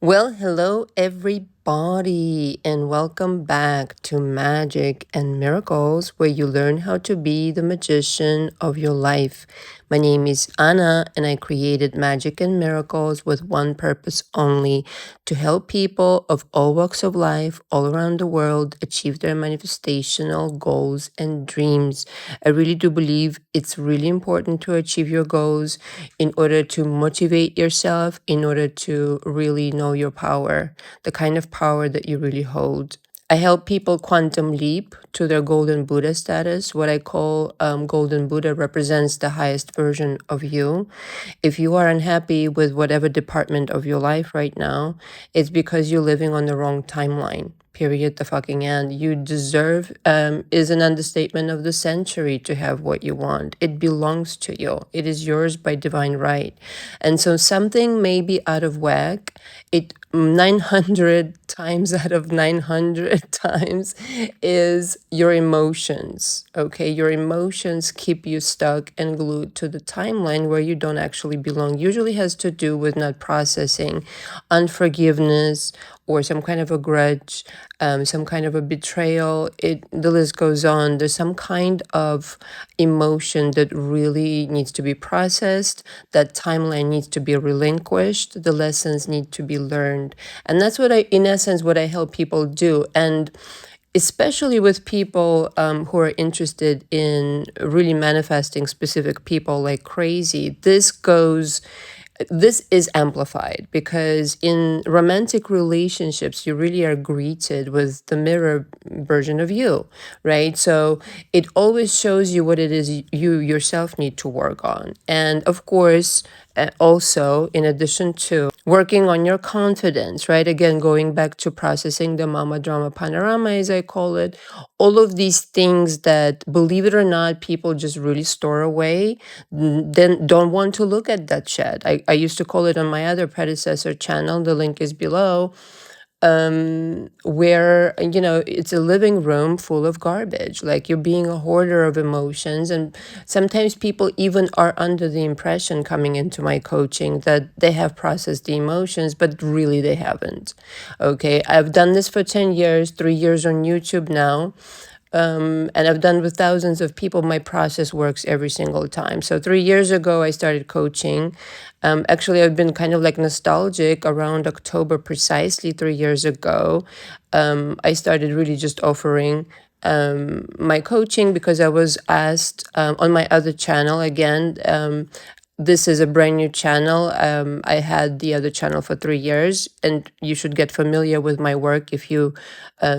Well, hello everybody, and welcome back to Magic and Miracles, where you learn how to be the magician of your life. My name is Anna, and I created Magic and Miracles with one purpose only: to help people of all walks of life all around the world achieve their manifestational goals and dreams. I really do believe it's really important to achieve your goals in order to motivate yourself, in order to really know your power, the kind of power that you really hold. I help people quantum leap to their golden Buddha status. What I call golden Buddha represents the highest version of you. If you are unhappy with whatever department of your life right now, it's because you're living on the wrong timeline. Period. The fucking end. You deserve is an understatement of the century to have what you want. It belongs to you. It is yours by divine right. And so something may be out of whack. It 900 times out of 900 times is your emotions. Okay, your emotions keep you stuck and glued to the timeline where you don't actually belong. Usually has to do with not processing unforgiveness or some kind of a grudge, some kind of a betrayal. The list goes on. There's some kind of emotion that really needs to be processed. That timeline needs to be relinquished. The lessons need to be learned, and that's what in essence, what I help people do. And especially with people who are interested in really manifesting specific people like crazy, this is amplified because in romantic relationships, you really are greeted with the mirror version of you, right? So it always shows you what it is you yourself need to work on. And of course, also, in addition to working on your confidence, right? Again, going back to processing the mama drama panorama, as I call it, all of these things that, believe it or not, people just really store away, then don't want to look at that shit. I used to call it on my other predecessor channel, the link is below, where it's a living room full of garbage, like you're being a hoarder of emotions. And sometimes people even are under the impression coming into my coaching that they have processed the emotions, but really they haven't. Okay, I've done this for 10 years, 3 years on YouTube now, and I've done with thousands of people. My process works every single time. So 3 years ago, I started coaching. Actually, I've been kind of like nostalgic around October, precisely 3 years ago. I started really just offering my coaching because I was asked on my other channel again. This is a brand new channel. I had the other channel for 3 years, and you should get familiar with my work if you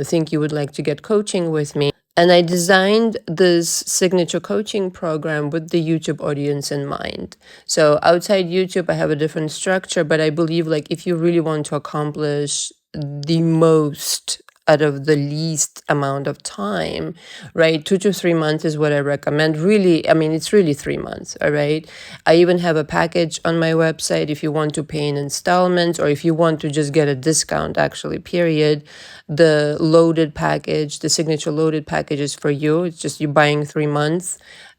think you would like to get coaching with me. And I designed this signature coaching program with the YouTube audience in mind. So outside YouTube, I have a different structure, but I believe like if you really want to accomplish the most out of the least amount of time, right? 2 to 3 months is what I recommend. Really, I mean, it's really 3 months, all right? I even have a package on my website if you want to pay in installments or if you want to just get a discount, actually, period. The loaded package, the signature loaded package is for you. It's just you buying 3 months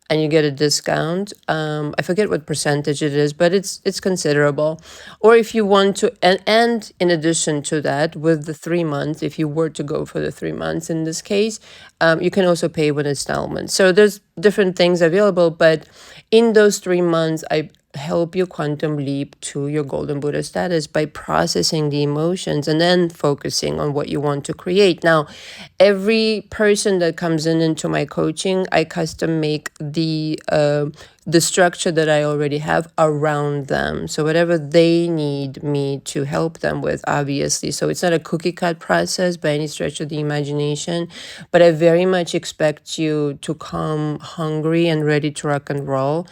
and you get a discount. I forget what percentage it is, but it's considerable. Or if you want to, and in addition to that, with the 3 months, if you were to go for the 3 months in this case, you can also pay with installments. So there's different things available, but in those 3 months, I help you quantum leap to your golden Buddha status by processing the emotions and then focusing on what you want to create. Now, every person that comes into my coaching, I custom make the structure that I already have around them. So whatever they need me to help them with, obviously. So it's not a cookie cut process by any stretch of the imagination, but I very much expect you to come hungry and ready to rock and roll.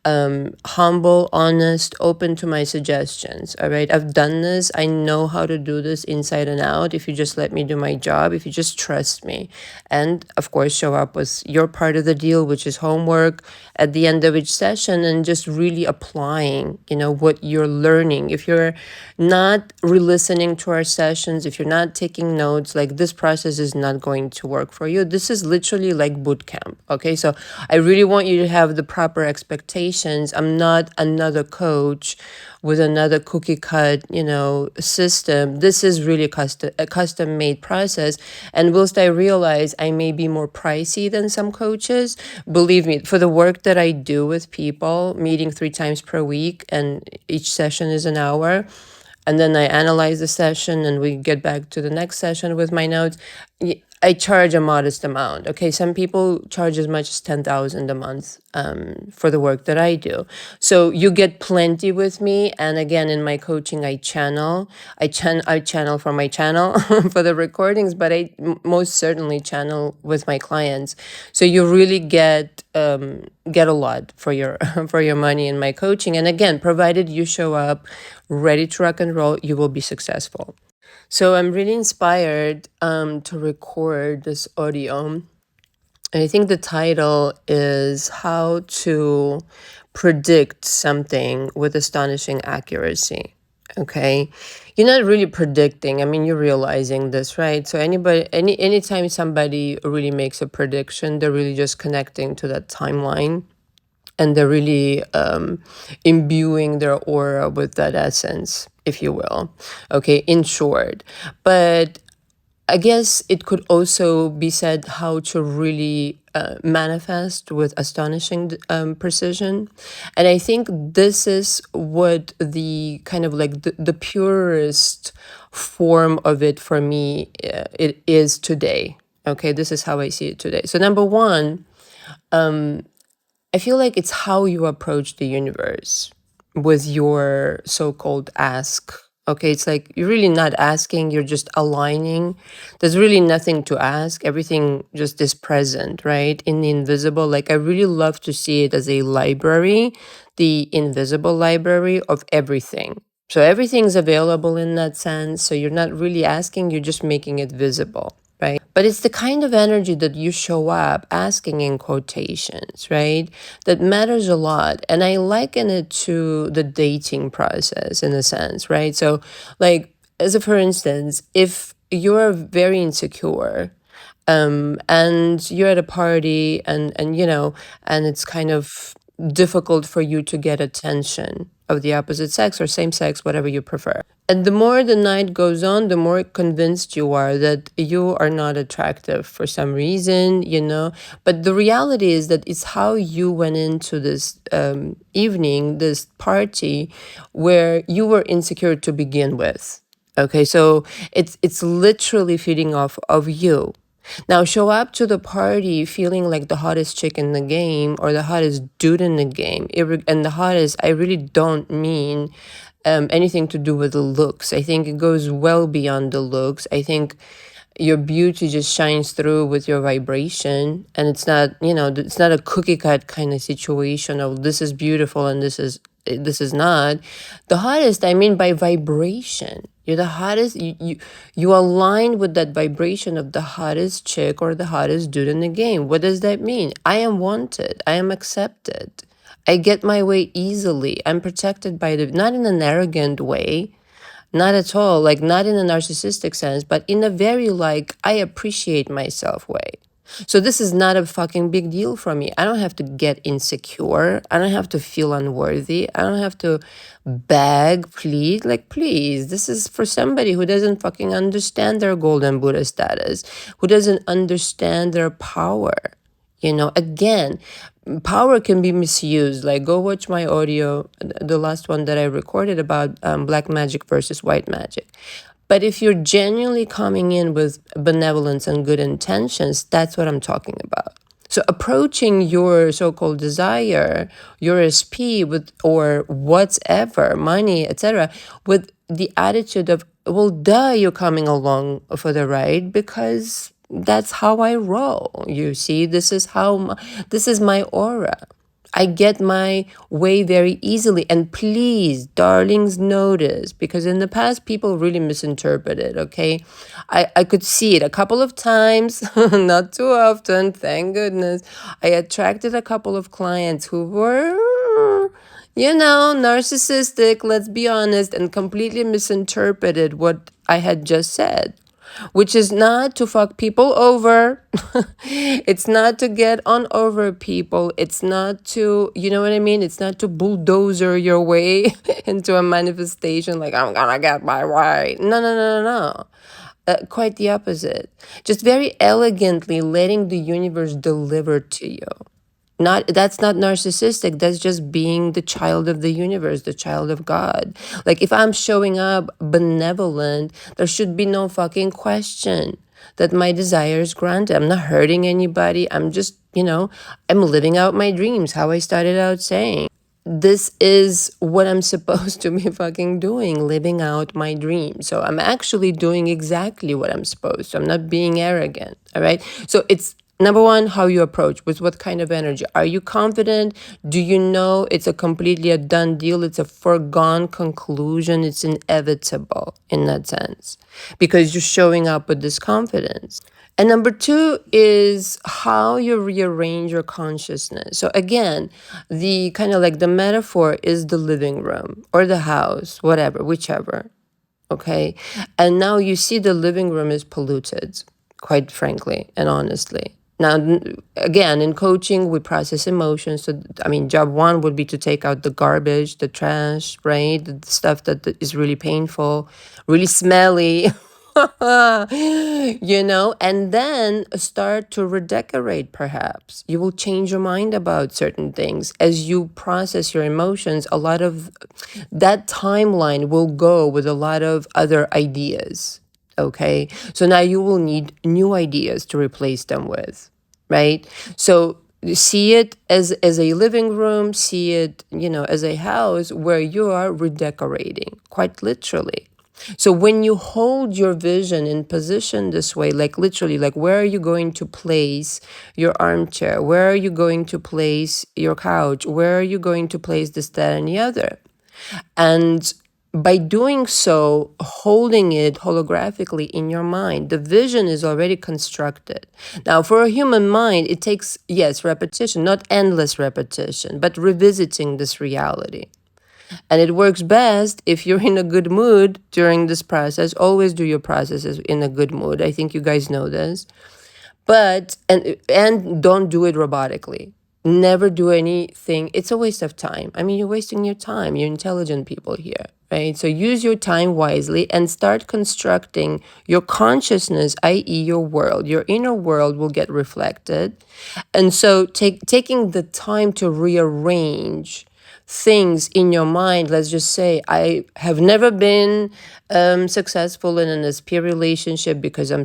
Humble, honest, open to my suggestions. All right. I've done this. I know how to do this inside and out. If you just let me do my job, if you just trust me, and of course, show up with your part of the deal, which is homework at the end of each session, and just really applying, what you're learning. If you're not re-listening to our sessions, if you're not taking notes, like this process is not going to work for you. This is literally like boot camp. Okay. So I really want you to have the proper expectations. I'm not another coach with another cookie cut, system. This is really a custom made process. And whilst I realize I may be more pricey than some coaches, believe me, for the work that I do with people, meeting 3 times per week, and each session is an hour, and then I analyze the session and we get back to the next session with my notes. I charge a modest amount. Okay, some people charge as much as 10,000 a month for the work that I do. So you get plenty with me. And again, in my coaching, I channel for my channel for the recordings, but most certainly channel with my clients. So you really get a lot for your for your money in my coaching. And again, provided you show up ready to rock and roll, you will be successful. So I'm really inspired to record this audio. And I think the title is How to Predict Something with Astonishing Accuracy. Okay. You're not really predicting. I mean, you're realizing this, right? So anytime somebody really makes a prediction, they're really just connecting to that timeline, and they're really imbuing their aura with that essence, if you will. Okay, in short. But I guess it could also be said how to really manifest with astonishing precision. And I think this is what the kind of like the purest form of it for me it is today. Okay, this is how I see it today. So number one, I feel like it's how you approach the universe with your so-called ask. Okay, it's like you're really not asking, you're just aligning. There's really nothing to ask. Everything just is present, right? In the invisible. Like I really love to see it as a library, the invisible library of everything. So everything's available in that sense. So you're not really asking, you're just making it visible, right? But it's the kind of energy that you show up asking in quotations, right? That matters a lot. And I liken it to the dating process in a sense, right? So, like, as a for instance, if you're very insecure, and you're at a party and it's kind of difficult for you to get attention of the opposite sex or same sex, whatever you prefer. And the more the night goes on, the more convinced you are that you are not attractive for some reason. But the reality is that it's how you went into this evening, this party, where you were insecure to begin with. Okay, so it's literally feeding off of you. Now, show up to the party feeling like the hottest chick in the game or the hottest dude in the game. And the hottest, I really don't mean anything to do with the looks. I think it goes well beyond the looks. I think your beauty just shines through with your vibration, and it's not a cookie cut kind of situation of this is beautiful and this is not. The hottest, I mean, by vibration. You're the hottest. You align with that vibration of the hottest chick or the hottest dude in the game. What does that mean? I am wanted. I am accepted. I get my way easily. I'm protected by not in an arrogant way, not at all, like not in a narcissistic sense, but in a very like I appreciate myself way. So this is not a fucking big deal for me. I don't have to get insecure. I don't have to feel unworthy. I don't have to beg, plead. Like, please, this is for somebody who doesn't fucking understand their golden Buddha status, who doesn't understand their power. Again, power can be misused. Like, go watch my audio, the last one that I recorded about black magic versus white magic. But if you're genuinely coming in with benevolence and good intentions, that's what I'm talking about. So approaching your so-called desire, your SP or whatever, money, etc., with the attitude of, well, duh, you're coming along for the ride because that's how I roll. You see, this is my aura. I get my way very easily. And please, darlings, notice, because in the past, people really misinterpreted, okay? I could see it a couple of times, not too often, thank goodness. I attracted a couple of clients who were, narcissistic, let's be honest, and completely misinterpreted what I had just said. which is not to fuck people over. It's not to get on over people. It's not to, you know what I mean? It's not to bulldozer your way into a manifestation like, I'm gonna get my way. No, no, no, no, no. Quite the opposite. Just very elegantly letting the universe deliver to you. Not That's not narcissistic, that's just being the child of the universe, the child of God. Like, if I'm showing up benevolent, there should be no fucking question that my desire is granted. I'm not hurting anybody. I'm just, I'm living out my dreams, how I started out saying. This is what I'm supposed to be fucking doing, living out my dream. So I'm actually doing exactly what I'm supposed to. I'm not being arrogant. All right. So it's number one, how you approach, with what kind of energy. Are you confident? Do you know it's a completely a done deal? It's a foregone conclusion. It's inevitable in that sense because you're showing up with this confidence. And number two is how you rearrange your consciousness. So again, the kind of like the metaphor is the living room or the house, whatever, whichever. Okay. And now you see the living room is polluted, quite frankly and honestly. Now, again, in coaching, we process emotions. So, I mean, job one would be to take out the garbage, the trash, right? The stuff that is really painful, really smelly. And then start to redecorate, perhaps. You will change your mind about certain things. As you process your emotions, a lot of that timeline will go with a lot of other ideas. Okay. So now you will need new ideas to replace them with, right? So see it as a living room, see it, as a house where you are redecorating, quite literally. So when you hold your vision in position this way, like literally, like where are you going to place your armchair? Where are you going to place your couch? Where are you going to place this, that, and the other? And by doing so, holding it holographically in your mind, the vision is already constructed. Now, for a human mind, it takes, yes, repetition, not endless repetition, but revisiting this reality. And it works best if you're in a good mood during this process. Always do your processes in a good mood. I think you guys know this. But and don't do it robotically. Never do anything. It's a waste of time. I mean, you're wasting your time. You're intelligent people here, right? So use your time wisely and start constructing your consciousness, i.e. your world. Your inner world will get reflected. And so taking the time to rearrange things in your mind. Let's just say, I have never been successful in an SP relationship because I'm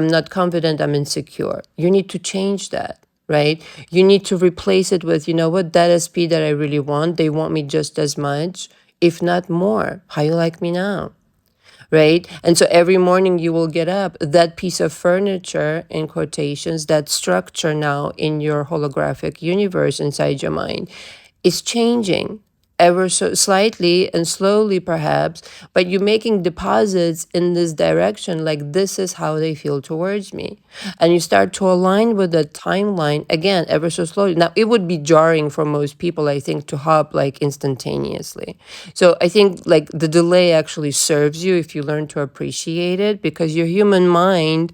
not confident, I'm insecure. You need to change that, right? You need to replace it with, you know what, that SP that I really want, they want me just as much, if not more. How you like me now? Right? And so every morning you will get up, that piece of furniture, in quotations, that structure now in your holographic universe inside your mind is changing ever so slightly and slowly, perhaps, but you're making deposits in this direction, like this is how they feel towards me. And you start to align with the timeline again, ever so slowly. Now, it would be jarring for most people, I think, to hop like instantaneously. So I think like the delay actually serves you if you learn to appreciate it, because your human mind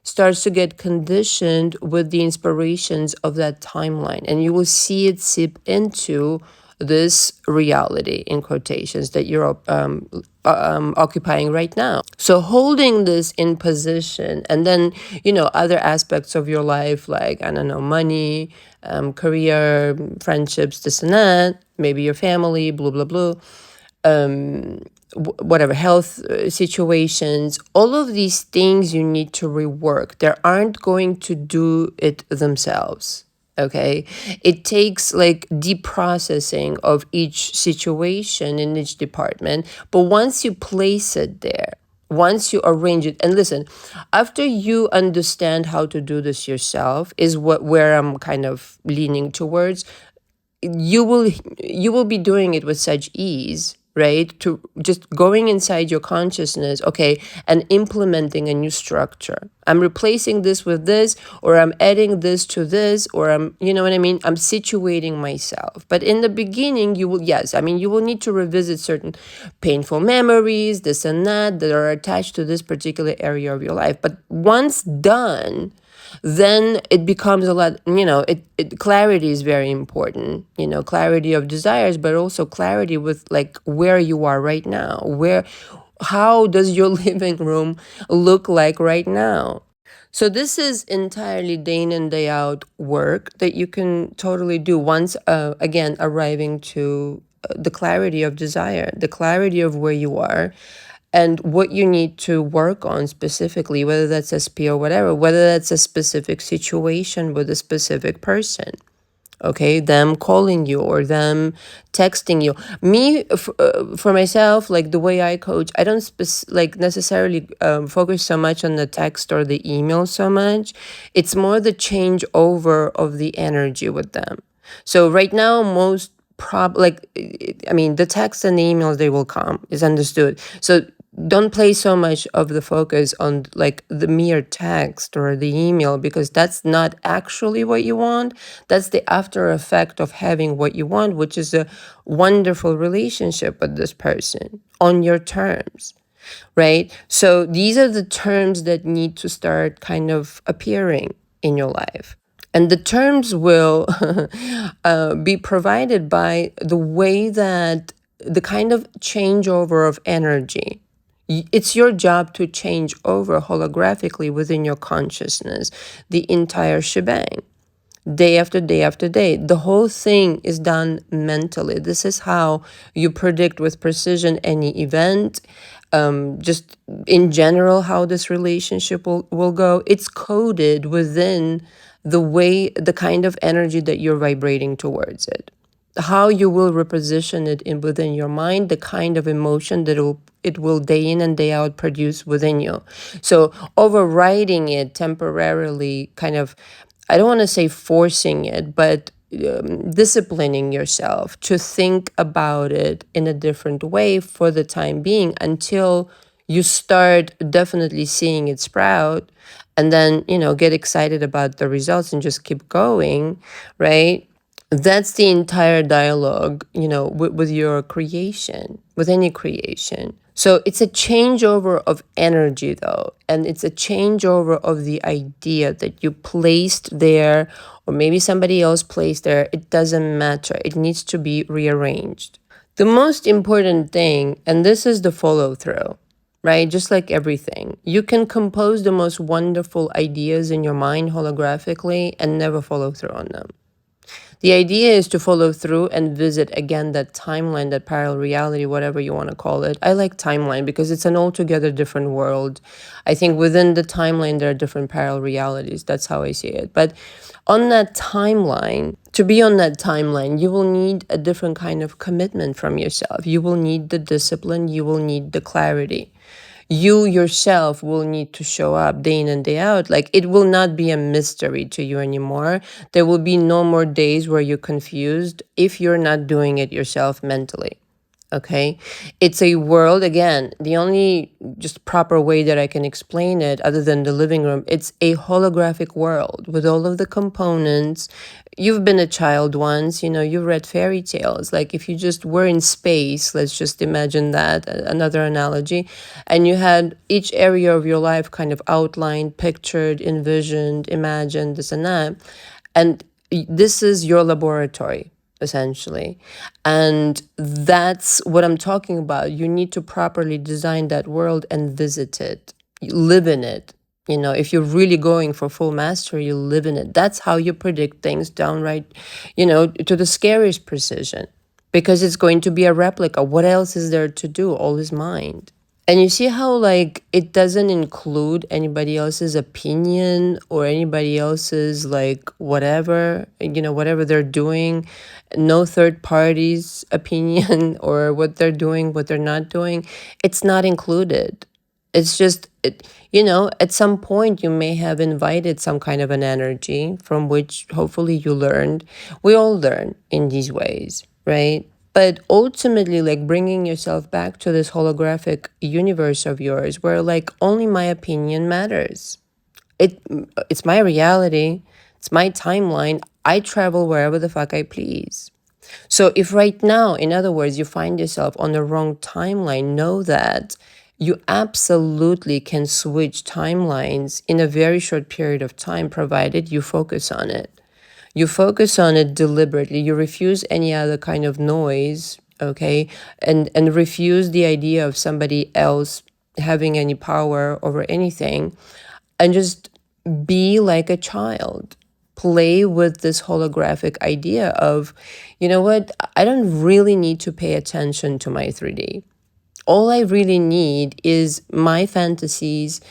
starts to get conditioned with the inspirations of that timeline, and you will see it seep into this reality, in quotations, that you're occupying right now. So holding this in position, and then, other aspects of your life, like, I don't know, money, career, friendships, this and that, maybe your family, blah, blah, blah, whatever, health situations, all of these things you need to rework. They aren't going to do it themselves. Okay. It takes like deep processing of each situation in each department. But once you place it there, once you arrange it, and listen, after you understand how to do this yourself, is where I'm kind of leaning towards, you will be doing it with such ease, right? To just going inside your consciousness, okay, and implementing a new structure. I'm replacing this with this, or I'm adding this to this, or you know what I mean? I'm situating myself. But in the beginning, you will, yes, I mean, you will need to revisit certain painful memories, this and that are attached to this particular area of your life. But once done, then it becomes a lot, clarity is very important, clarity of desires, but also clarity with like where you are right now, how does your living room look like right now? So this is entirely day in and day out work that you can totally do once, again, arriving to the clarity of desire, the clarity of where you are, and what you need to work on specifically, whether that's SP or whatever, whether that's a specific situation with a specific person. Okay, them calling you or them texting you. Me, for myself, like the way I coach, I don't like necessarily focus so much on the text or the email so much. It's more the changeover of the energy with them. So right now, most I mean, the texts and the emails, they will come, is understood. So don't place so much of the focus on like the mere text or the email, because that's not actually what you want. That's the after effect of having what you want, which is a wonderful relationship with this person on your terms, right? So these are the terms that need to start kind of appearing in your life. And the terms will be provided by the way that the kind of changeover of energy. It's your job to change over holographically within your consciousness, the entire shebang, day after day after day. The whole thing is done mentally. This is how you predict with precision any event, just in general, how this relationship will go. It's coded within the way, the kind of energy that you're vibrating towards it, how you will reposition it in within your mind, the kind of emotion that it will day in and day out produce within you. So overriding it temporarily, kind of, I don't want to say forcing it, but disciplining yourself to think about it in a different way for the time being, until you start definitely seeing it sprout, and then, get excited about the results and just keep going, right? That's the entire dialogue, with your creation, with any creation. So it's a changeover of energy, though, and it's a changeover of the idea that you placed there, or maybe somebody else placed there. It doesn't matter. It needs to be rearranged. The most important thing, and this is the follow through, right? Just like everything, you can compose the most wonderful ideas in your mind holographically and never follow through on them. The idea is to follow through and visit again that timeline, that parallel reality, whatever you want to call it. I like timeline because it's an altogether different world. I think within the timeline, there are different parallel realities. That's how I see it. But on that timeline, to be on that timeline, you will need a different kind of commitment from yourself. You will need the discipline. You will need the clarity. You yourself will need to show up day in and day out. Like, it will not be a mystery to you anymore. There will be no more days where you're confused if you're not doing it yourself mentally. Okay, it's a world, again, the only just proper way that I can explain it, other than the living room, it's a holographic world with all of the components. You've been a child once, you've read fairy tales. Like, if you just were in space, let's just imagine that, another analogy, and you had each area of your life kind of outlined, pictured, envisioned, imagined, this and that. And this is your laboratory, essentially. And that's what I'm talking about. You need to properly design that world and visit it, live in it. If you're really going for full mastery, you live in it. That's how you predict things downright, to the scariest precision, because it's going to be a replica. What else is there to do? All is mind. And you see how, like, it doesn't include anybody else's opinion or anybody else's, like, whatever, whatever they're doing. No third party's opinion or what they're doing, what they're not doing. It's not included. It's just, at some point you may have invited some kind of an energy from which hopefully you learned. We all learn in these ways, right? But ultimately, like bringing yourself back to this holographic universe of yours where like only my opinion matters. It it's my reality. It's my timeline. I travel wherever the fuck I please. So if right now, in other words, you find yourself on the wrong timeline, know that you absolutely can switch timelines in a very short period of time, provided you focus on it. You focus on it deliberately. You refuse any other kind of noise, okay? And refuse the idea of somebody else having any power over anything, and just be like a child. Play with this holographic idea of, you know what, I don't really need to pay attention to my 3D. All I really need is my fantasies.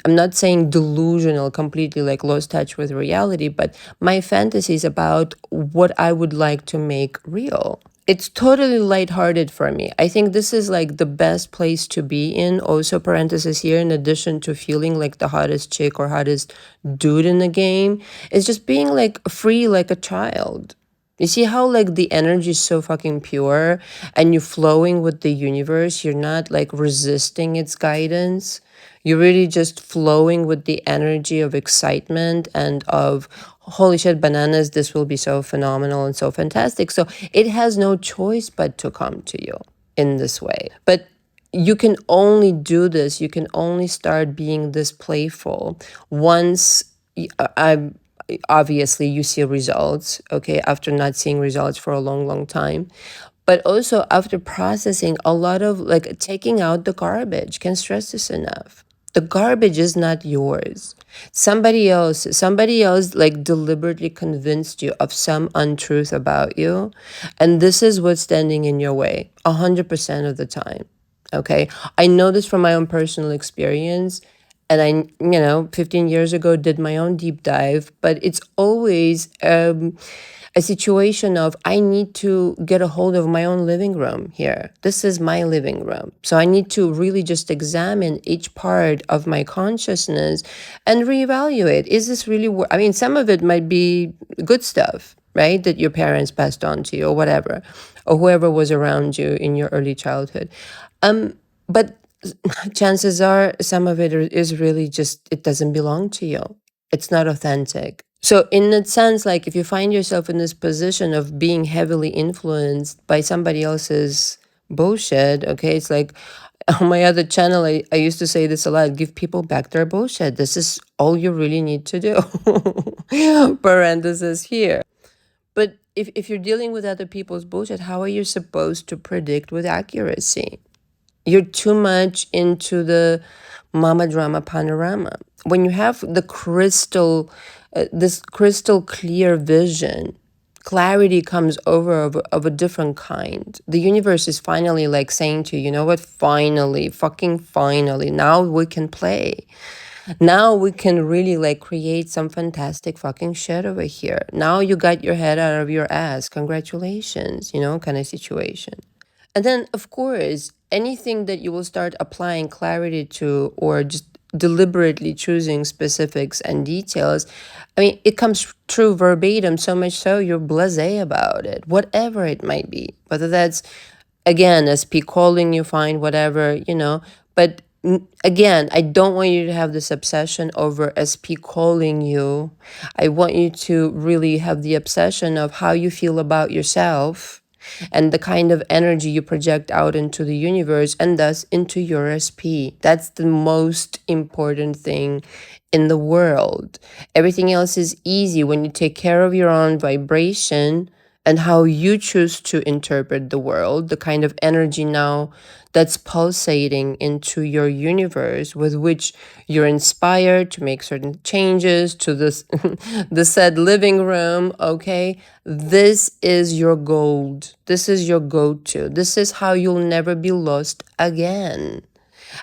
I'm not saying delusional, completely like lost touch with reality, but my fantasies about what I would like to make real. It's totally lighthearted for me. I think this is like the best place to be in. Also, parenthesis here, in addition to feeling like the hottest chick or hottest dude in the game, is just being like free like a child. You see how like the energy is so fucking pure and you're flowing with the universe. You're not like resisting its guidance. You're really just flowing with the energy of excitement and of, holy shit, bananas, this will be so phenomenal and so fantastic. So it has no choice but to come to you in this way. But you can only do this, you can only start being this playful once I obviously you see results, okay, after not seeing results for a long, long time. But also after processing a lot of like taking out the garbage. Can't stress this enough. The garbage is not yours. Somebody else like deliberately convinced you of some untruth about you. And this is what's standing in your way 100% of the time. Okay. I know this from my own personal experience. And I, 15 years ago did my own deep dive, but it's always a situation of I need to get a hold of my own living room here. This is my living room. So I need to really just examine each part of my consciousness and reevaluate. Is this really, I mean, some of it might be good stuff, right? That your parents passed on to you or whatever, or whoever was around you in your early childhood. But chances are some of it is really just, it doesn't belong to you. It's not authentic. So in that sense, like if you find yourself in this position of being heavily influenced by somebody else's bullshit, okay, it's like on my other channel, I used to say this a lot, give people back their bullshit. This is all you really need to do. Parenthesis here. But if you're dealing with other people's bullshit, how are you supposed to predict with accuracy? You're too much into the mama drama panorama. When you have the this crystal clear vision, clarity comes over of a different kind. The universe is finally like saying to you, you know what, finally, fucking finally, now we can play. Now we can really like create some fantastic fucking shit over here. Now you got your head out of your ass. Congratulations, kind of situation. And then, of course, anything that you will start applying clarity to or just deliberately choosing specifics and details, I mean, it comes true verbatim, so much so you're blasé about it, whatever it might be. Whether that's, again, SP calling you, fine, whatever, But again, I don't want you to have this obsession over SP calling you. I want you to really have the obsession of how you feel about yourself and the kind of energy you project out into the universe and thus into your SP. That's the most important thing in the world. Everything else is easy when you take care of your own vibration and how you choose to interpret the world, the kind of energy now that's pulsating into your universe with which you're inspired to make certain changes to this the said living room, okay? This is your gold. This is your go-to. This is how you'll never be lost again.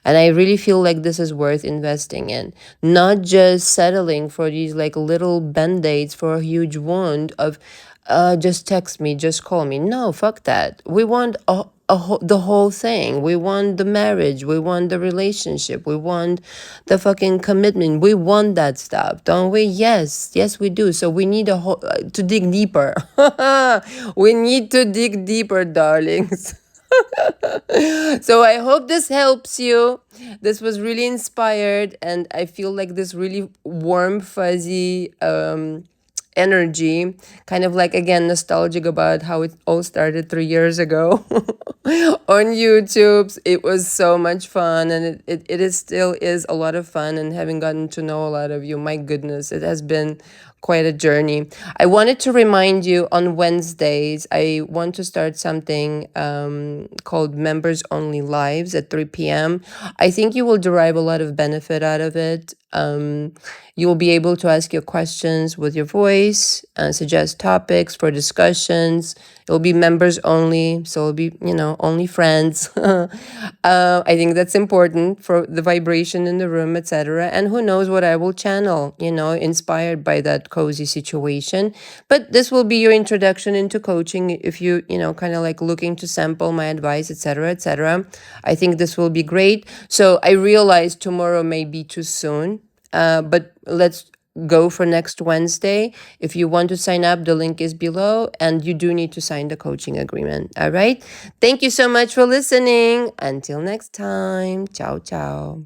And I really feel like this is worth investing in. Not just settling for these like little band-aids for a huge wound of just text me, just call me. No, fuck that. We want the whole thing. We want the marriage. We want the relationship. We want the fucking commitment. We want that stuff, don't we? Yes, yes, we do. So we need to dig deeper. We need to dig deeper, darlings. So I hope this helps you. This was really inspired, and I feel like this really warm, fuzzy energy, kind of like, again, nostalgic about how it all started 3 years ago on YouTube. It was so much fun, and it is still is a lot of fun. And having gotten to know a lot of you, my goodness, it has been quite a journey. I wanted to remind you, on Wednesdays, I want to start something called Members Only Lives at 3 p.m. I think you will derive a lot of benefit out of it. You will be able to ask your questions with your voice and suggest topics for discussions. It will be members only, so it'll be, only friends. I think that's important for the vibration in the room, etc. And who knows what I will channel, inspired by that cozy situation. But this will be your introduction into coaching if you, kind of like looking to sample my advice, etc., etc. I think this will be great. So I realize tomorrow may be too soon, but let's go for next Wednesday. If you want to sign up, the link is below, and you do need to sign the coaching agreement. All right. Thank you so much for listening. Until next time. Ciao, ciao.